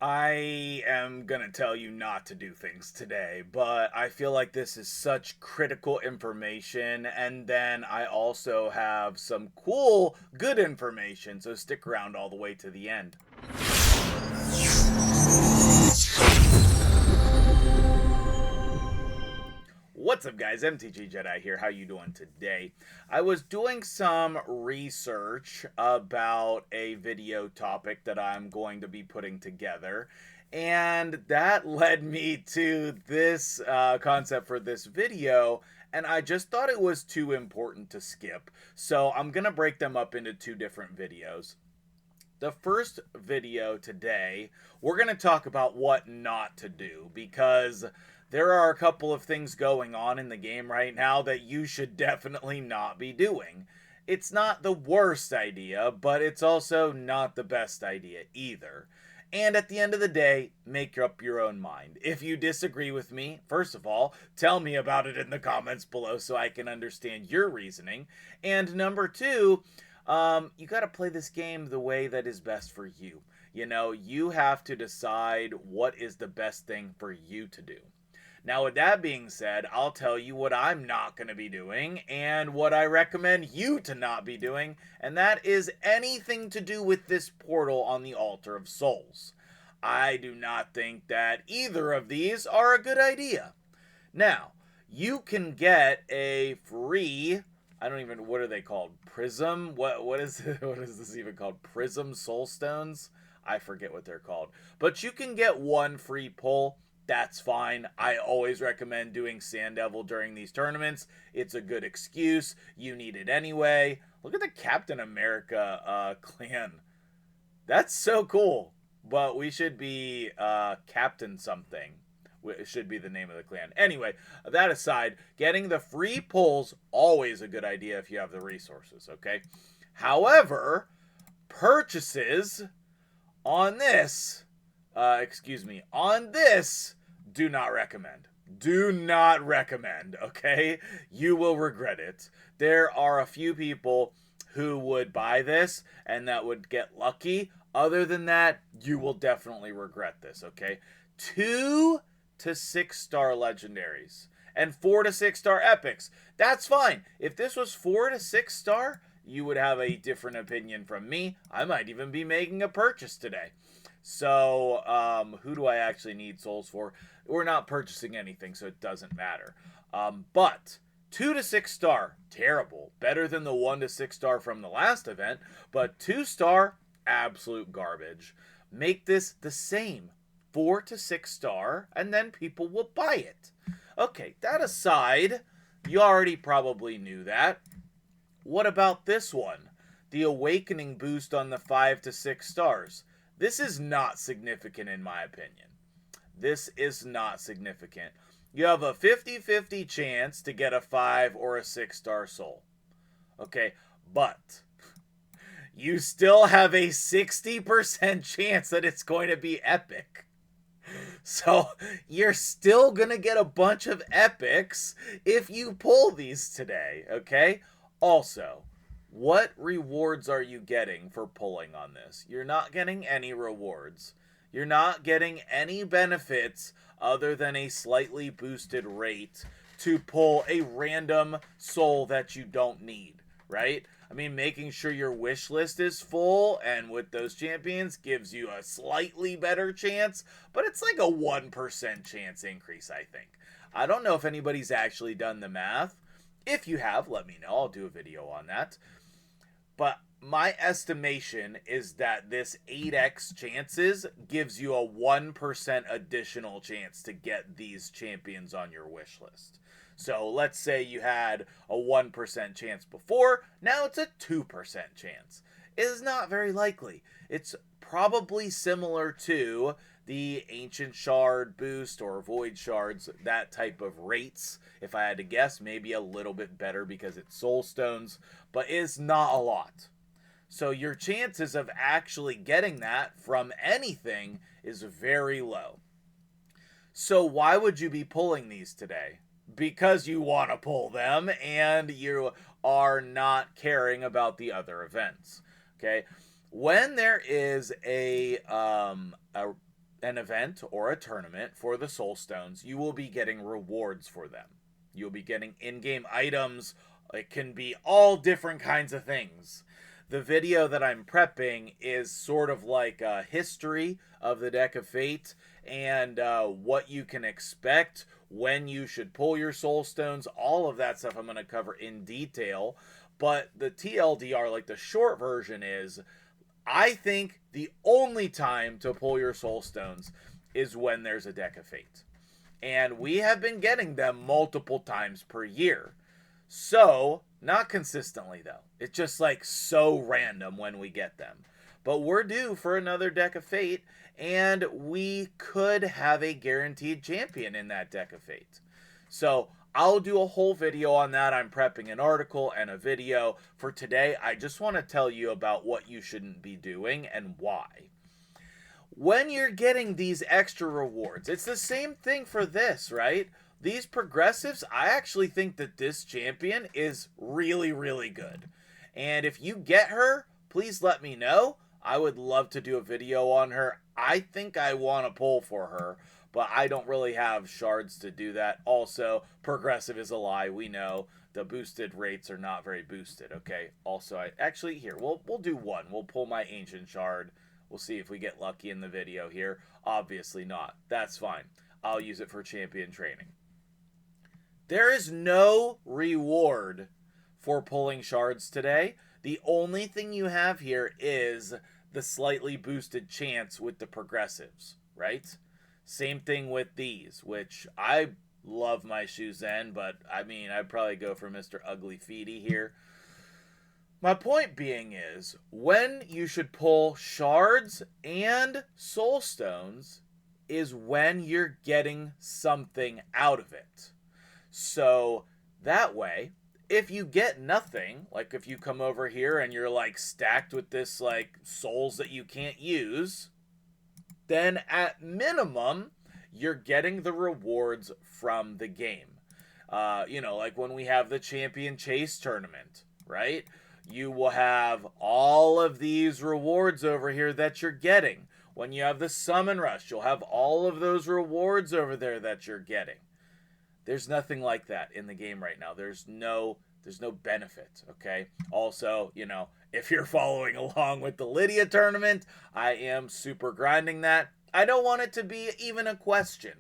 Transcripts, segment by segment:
I am gonna tell you not to do things today, but I feel like this is such critical information, and then I also have some cool, good information, so stick around all the way to the end. What's up, guys? MtgJedi here. How you doing today? I was doing some research about a video topic that I'm going to be putting together, and that led me to this concept for this video, and I just thought it was too important to skip. So I'm going to break them up into two different videos. The first video today, we're going to talk about what not to do, because there are a couple of things going on in the game right now that you should definitely not be doing. It's not the worst idea, but it's also not the best idea either. And at the end of the day, make up your own mind. If you disagree with me, first of all, tell me about it in the comments below so I can understand your reasoning. And number two, you got to play this game the way that is best for you. You know, you have to decide what is the best thing for you to do. Now, with that being said, I'll tell you what I'm not going to be doing and what I recommend you to not be doing, and that is anything to do with this portal on the Altar of Souls. I do not think that either of these are a good idea. Now, you can get a free, what are they called? Prism? What is this even called? Prism Soul Stones? I forget what they're called. But you can get one free pull. That's fine. I always recommend doing Sand Devil during these tournaments. It's a good excuse. You need it anyway. Look at the Captain America clan. That's so cool. But we should be Captain something. It should be the name of the clan. Anyway, that aside, getting the free pulls, always a good idea if you have the resources, okay? However, purchases on this, do not recommend. Do not recommend, okay? You will regret it. There are a few people who would buy this and that would get lucky. Other than that, you will definitely regret this, okay? 2 to 6 star legendaries and 4 to 6 star epics. That's fine. If this was 4 to 6 star, you would have a different opinion from me. I might even be making a purchase today. So, who do I actually need souls for? We're not purchasing anything, so it doesn't matter. But 2 to 6 star, terrible. Better than the 1 to 6 star from the last event, but 2 star, absolute garbage. Make this the same, 4 to 6 star, and then people will buy it. Okay, that aside, you already probably knew that. What about this one? The Awakening boost on the 5 to 6 stars. This is not significant in my opinion. This is not significant. You have a 50-50 chance to get a 5 or a 6 star soul. Okay, but you still have a 60% chance that it's going to be epic. So you're still going to get a bunch of epics if you pull these today, okay? Also, what rewards are you getting for pulling on this? You're not getting any rewards. You're not getting any benefits other than a slightly boosted rate to pull a random soul that you don't need, right? I mean, making sure your wish list is full and with those champions gives you a slightly better chance, but it's like a 1% chance increase, I think. I don't know if anybody's actually done the math. If you have, let me know. I'll do a video on that. But my estimation is that this 8x chances gives you a 1% additional chance to get these champions on your wish list. So let's say you had a 1% chance before, now it's a 2% chance. It is not very likely. It's probably similar to the Ancient Shard boost or Void Shards, that type of rates. If I had to guess, maybe a little bit better because it's Soul Stones, but it's not a lot. So your chances of actually getting that from anything is very low. So why would you be pulling these today? Because you want to pull them and you are not caring about the other events. Okay? When there is a an event or a tournament for the soul stones, you will be getting rewards for them. You'll be getting in-game items. It can be all different kinds of things. The video that I'm prepping is sort of like a history of the Deck of Fate and what you can expect, when you should pull your soul stones, all of that stuff I'm going to cover in detail. But the TLDR, like the short version, is I think the only time to pull your soul stones is when there's a Deck of Fate. And we have been getting them multiple times per year. So, not consistently though. It's just like so random when we get them. But we're due for another Deck of Fate, and we could have a guaranteed champion in that Deck of Fate. So, I'll do a whole video on that. I'm prepping an article and a video. For today, I just want to tell you about what you shouldn't be doing and why. When you're getting these extra rewards, it's the same thing for this, right? These progressives, I actually think that this champion is really, really good. And if you get her, please let me know. I would love to do a video on her. I think I want to pull for her, but I don't really have shards to do that. Also, progressive is a lie. We know the boosted rates are not very boosted, okay? Also, here, we'll do one. We'll pull my ancient shard. We'll see if we get lucky in the video here. Obviously not. That's fine. I'll use it for champion training. There is no reward for pulling shards today. The only thing you have here is the slightly boosted chance with the progressives, right? Same thing with these, which I love my Shuzen, but I mean, I'd probably go for Mr. Ugly Feety here. My point being is, when you should pull shards and soul stones is when you're getting something out of it. So that way, if you get nothing, like if you come over here and you're like stacked with this like souls that you can't use, then at minimum, you're getting the rewards from the game. Like when we have the Champion Chase tournament, right? You will have all of these rewards over here that you're getting. When you have the Summon Rush, you'll have all of those rewards over there that you're getting. There's nothing like that in the game right now. There's no benefit, okay? Also, if you're following along with the Lydia tournament, I am super grinding that. I don't want it to be even a question.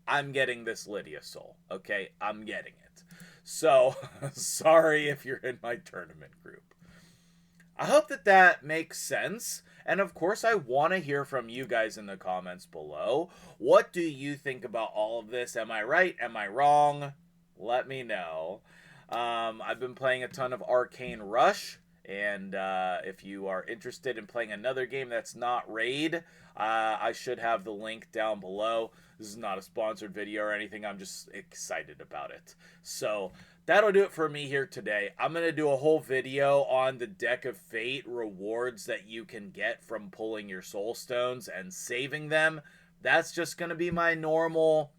I'm getting this Lydia soul, okay? I'm getting it. So, sorry if you're in my tournament group. I hope that makes sense. And of course, I want to hear from you guys in the comments below. What do you think about all of this? Am I right? Am I wrong? Let me know. I've been playing a ton of Arcane Rush. And if you are interested in playing another game that's not Raid, I should have the link down below. This is not a sponsored video or anything. I'm just excited about it. So that'll do it for me here today. I'm going to do a whole video on the Deck of Fate rewards that you can get from pulling your soul stones and saving them. That's just going to be my normal,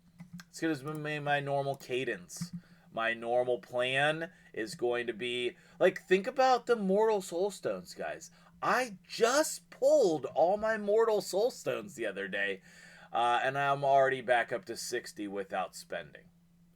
it's going to be my normal cadence. My normal plan is going to be, like, think about the Mortal Soul Stones, guys. I just pulled all my Mortal Soul Stones the other day, and I'm already back up to 60 without spending.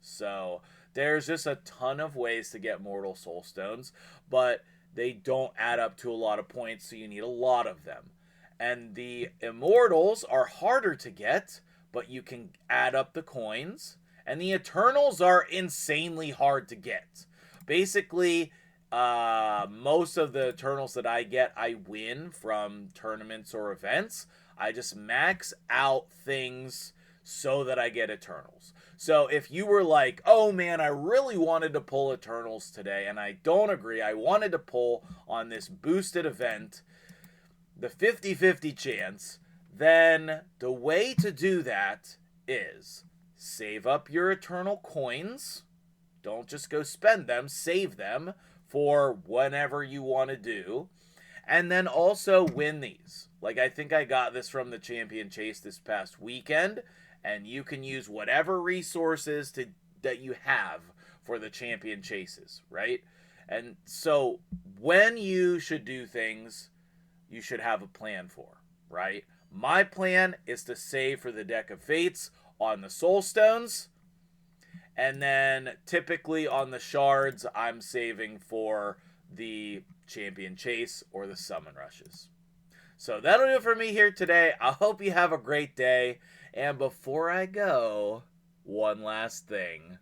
So there's just a ton of ways to get Mortal Soul Stones, but they don't add up to a lot of points, so you need a lot of them. And the Immortals are harder to get, but you can add up the coins. And the Eternals are insanely hard to get. Basically, most of the Eternals that I get, I win from tournaments or events. I just max out things so that I get Eternals. So if you were like, oh man, I really wanted to pull Eternals today, and I don't agree, I wanted to pull on this boosted event, the 50-50 chance, then the way to do that is save up your Eternal coins. Don't just go spend them. Save them for whenever you want to do. And then also win these. Like, I think I got this from the Champion Chase this past weekend. And you can use whatever resources that you have for the Champion Chases, right? And so when you should do things, you should have a plan for, right? My plan is to save for the Deck of Fates on the Soul Stones. And then typically on the shards, I'm saving for the Champion Chase or the Summon Rushes. So that'll do it for me here today. I hope you have a great day. And before I go, one last thing.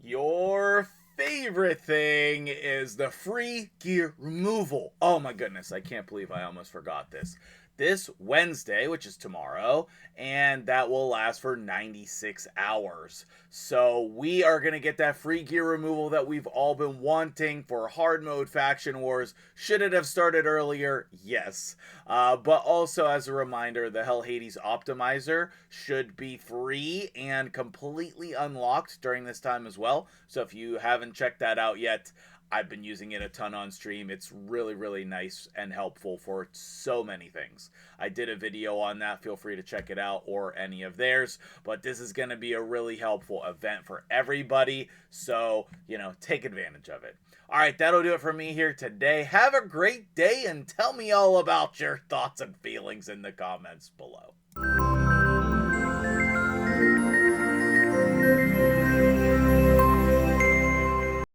Your favorite thing is the free gear removal. Oh my goodness, I can't believe I almost forgot this. This Wednesday, which is tomorrow, and that will last for 96 hours. So we are going to get that free gear removal that we've all been wanting for hard mode faction wars. Should it have started earlier? Yes. But also as a reminder, the Hell Hades Optimizer should be free and completely unlocked during this time as well. So if you haven't checked that out yet, I've been using it a ton on stream. It's really, really nice and helpful for so many things. I did a video on that. Feel free to check it out or any of theirs. But this is going to be a really helpful event for everybody. So, take advantage of it. All right, that'll do it for me here today. Have a great day and tell me all about your thoughts and feelings in the comments below.